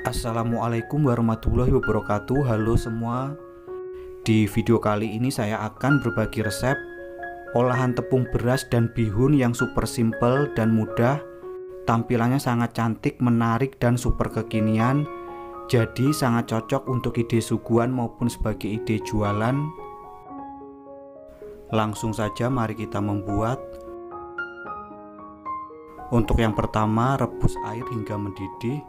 Assalamualaikum warahmatullahi wabarakatuh. Halo semua. Di video kali ini saya akan berbagi resep olahan tepung beras dan bihun yang super simple dan mudah. Tampilannya sangat cantik, menarik, dan super kekinian. Jadi sangat cocok untuk ide suguhan maupun sebagai ide jualan. Langsung saja mari kita membuat. Untuk yang pertama, rebus air hingga mendidih.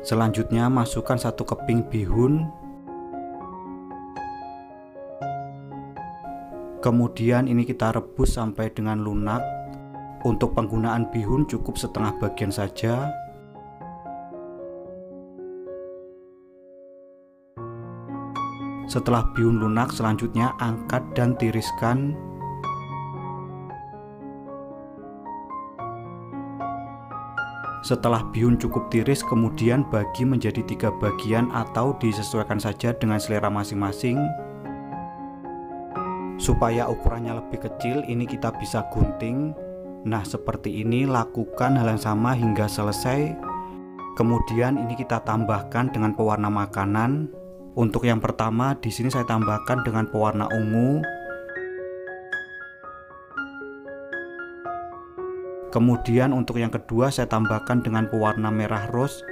Selanjutnya masukkan 1 keping bihun. Kemudian ini kita rebus sampai dengan lunak. Untuk penggunaan bihun cukup setengah bagian saja. Setelah bihun lunak, selanjutnya angkat dan tiriskan. Setelah bihun cukup tiris, kemudian bagi menjadi 3 bagian atau disesuaikan saja dengan selera masing-masing. Supaya ukurannya lebih kecil, ini kita bisa gunting. Nah, seperti ini, lakukan hal yang sama hingga selesai. Kemudian ini kita tambahkan dengan pewarna makanan. Untuk yang pertama, di sini saya tambahkan dengan pewarna ungu. Kemudian untuk yang kedua saya tambahkan dengan pewarna merah rose.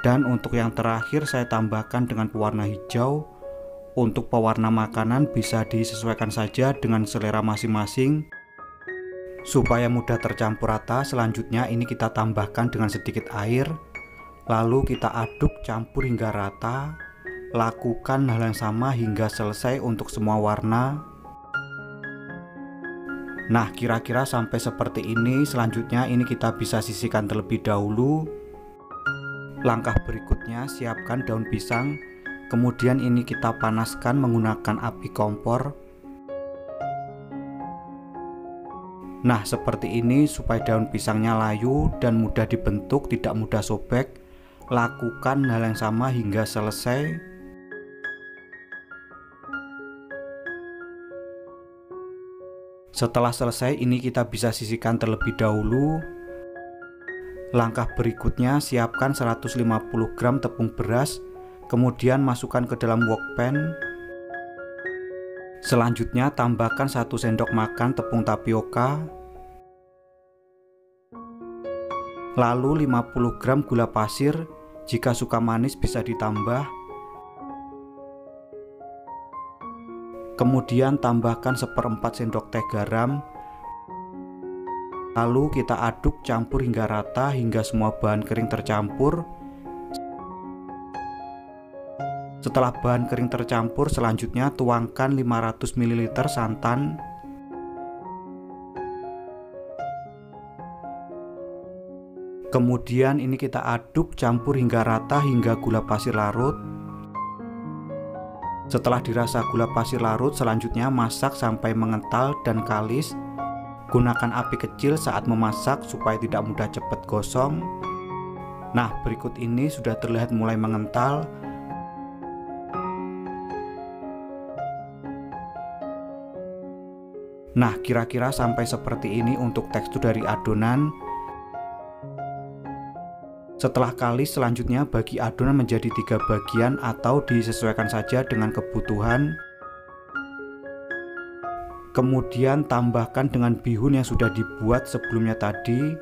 Dan untuk yang terakhir saya tambahkan dengan pewarna hijau. Untuk pewarna makanan bisa disesuaikan saja dengan selera masing-masing. Supaya mudah tercampur rata, selanjutnya ini kita tambahkan dengan sedikit air. Lalu kita aduk campur hingga rata. Lakukan hal yang sama hingga selesai untuk semua warna. Nah, kira-kira sampai seperti ini. Selanjutnya ini kita bisa sisihkan terlebih dahulu. Langkah berikutnya, siapkan daun pisang. Kemudian ini kita panaskan menggunakan api kompor. Nah, seperti ini supaya daun pisangnya layu dan mudah dibentuk, tidak mudah sobek. Lakukan hal yang sama hingga selesai. Setelah selesai, ini kita bisa sisihkan terlebih dahulu. Langkah berikutnya, siapkan 150 gram tepung beras. Kemudian masukkan ke dalam wokpan. Selanjutnya tambahkan 1 sendok makan tepung tapioka. Lalu 50 gram gula pasir. Jika suka manis bisa ditambah. Kemudian tambahkan 1/4 sendok teh garam. Lalu kita aduk campur hingga rata hingga semua bahan kering tercampur. Setelah bahan kering tercampur, selanjutnya tuangkan 500 ml santan. Kemudian ini kita aduk campur hingga rata hingga gula pasir larut. Setelah dirasa gula pasir larut, selanjutnya masak sampai mengental dan kalis. Gunakan api kecil saat memasak supaya tidak mudah cepat gosong. Nah, berikut ini sudah terlihat mulai mengental. Nah, kira-kira sampai seperti ini untuk tekstur dari adonan. Setelah kalis, selanjutnya bagi adonan menjadi 3 bagian atau disesuaikan saja dengan kebutuhan. Kemudian tambahkan dengan bihun yang sudah dibuat sebelumnya tadi.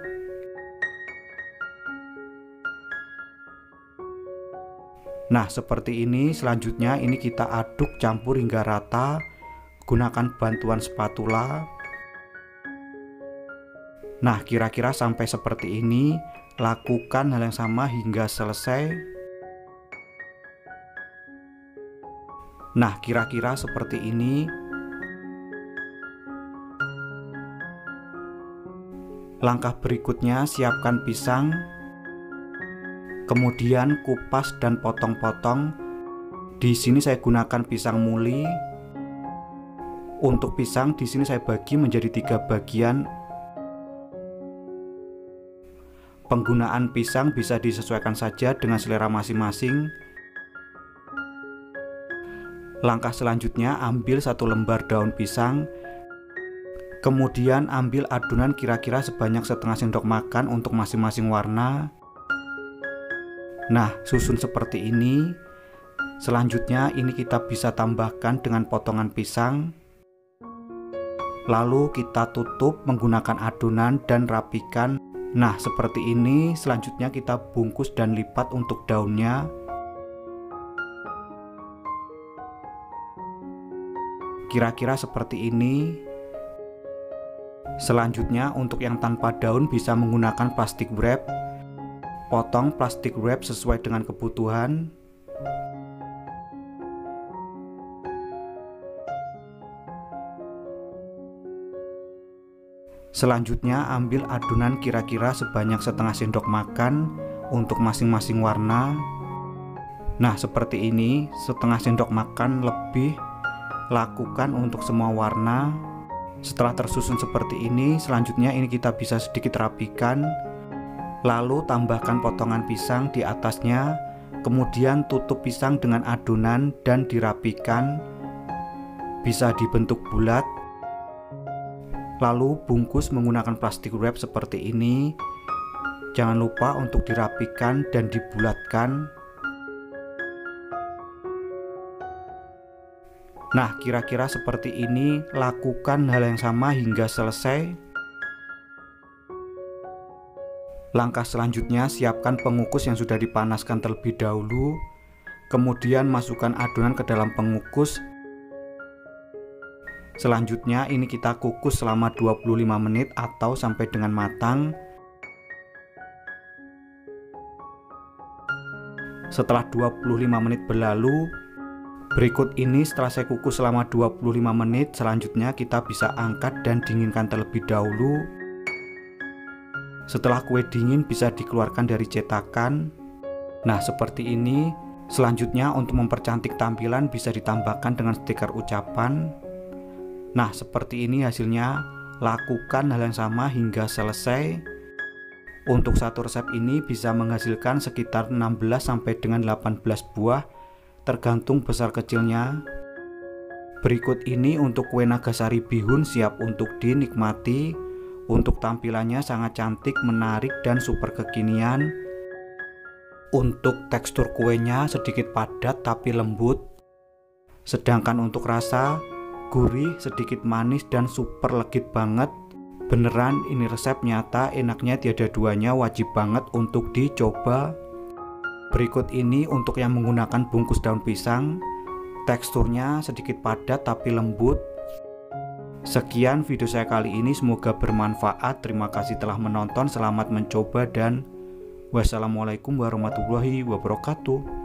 Nah, seperti ini. Selanjutnya ini kita aduk campur hingga rata. Gunakan bantuan spatula. Nah, kira-kira sampai seperti ini. Lakukan hal yang sama hingga selesai. Nah, kira-kira seperti ini. Langkah berikutnya, siapkan pisang. Kemudian kupas dan potong-potong. Di sini saya gunakan pisang muli. Untuk pisang di sini saya bagi menjadi 3 bagian. Penggunaan pisang bisa disesuaikan saja dengan selera masing-masing. Langkah selanjutnya, ambil 1 lembar daun pisang. Kemudian ambil adonan kira-kira sebanyak setengah sendok makan untuk masing-masing warna. Nah, susun seperti ini. Selanjutnya ini kita bisa tambahkan dengan potongan pisang. Lalu kita tutup menggunakan adonan dan rapikan. Nah, seperti ini. Selanjutnya kita bungkus dan lipat untuk daunnya. Kira-kira seperti ini. Selanjutnya untuk yang tanpa daun bisa menggunakan plastik wrap. Potong plastik wrap sesuai dengan kebutuhan. Selanjutnya ambil adonan kira-kira sebanyak setengah sendok makan untuk masing-masing warna. Nah, seperti ini, setengah sendok makan lebih. Lakukan untuk semua warna. Setelah tersusun seperti ini, selanjutnya ini kita bisa sedikit rapikan. Lalu tambahkan potongan pisang di atasnya. Kemudian tutup pisang dengan adonan dan dirapikan. Bisa dibentuk bulat. Lalu bungkus menggunakan plastik wrap seperti ini. Jangan lupa untuk dirapikan dan dibulatkan. Nah, kira-kira seperti ini. Lakukan hal yang sama hingga selesai. Langkah selanjutnya, siapkan pengukus yang sudah dipanaskan terlebih dahulu. Kemudian masukkan adonan ke dalam pengukus. Selanjutnya ini kita kukus selama 25 menit atau sampai dengan matang. Setelah 25 menit berlalu, berikut ini setelah saya kukus selama 25 menit, selanjutnya kita bisa angkat dan dinginkan terlebih dahulu. Setelah kue dingin bisa dikeluarkan dari cetakan. Nah, seperti ini. Selanjutnya untuk mempercantik tampilan bisa ditambahkan dengan stiker ucapan. Nah, seperti ini hasilnya. Lakukan hal yang sama hingga selesai. Untuk satu resep ini bisa menghasilkan sekitar 16 sampai dengan 18 buah, tergantung besar kecilnya. Berikut ini untuk kue Nagasari bihun siap untuk dinikmati. Untuk tampilannya sangat cantik, menarik, dan super kekinian. Untuk tekstur kuenya sedikit padat tapi lembut. Sedangkan untuk rasa, gurih, sedikit manis, dan super legit banget. Beneran ini resep nyata, enaknya tiada duanya, wajib banget untuk dicoba. Berikut ini untuk yang menggunakan bungkus daun pisang. Teksturnya sedikit padat tapi lembut. Sekian video saya kali ini, semoga bermanfaat. Terima kasih telah menonton, selamat mencoba, dan wassalamualaikum warahmatullahi wabarakatuh.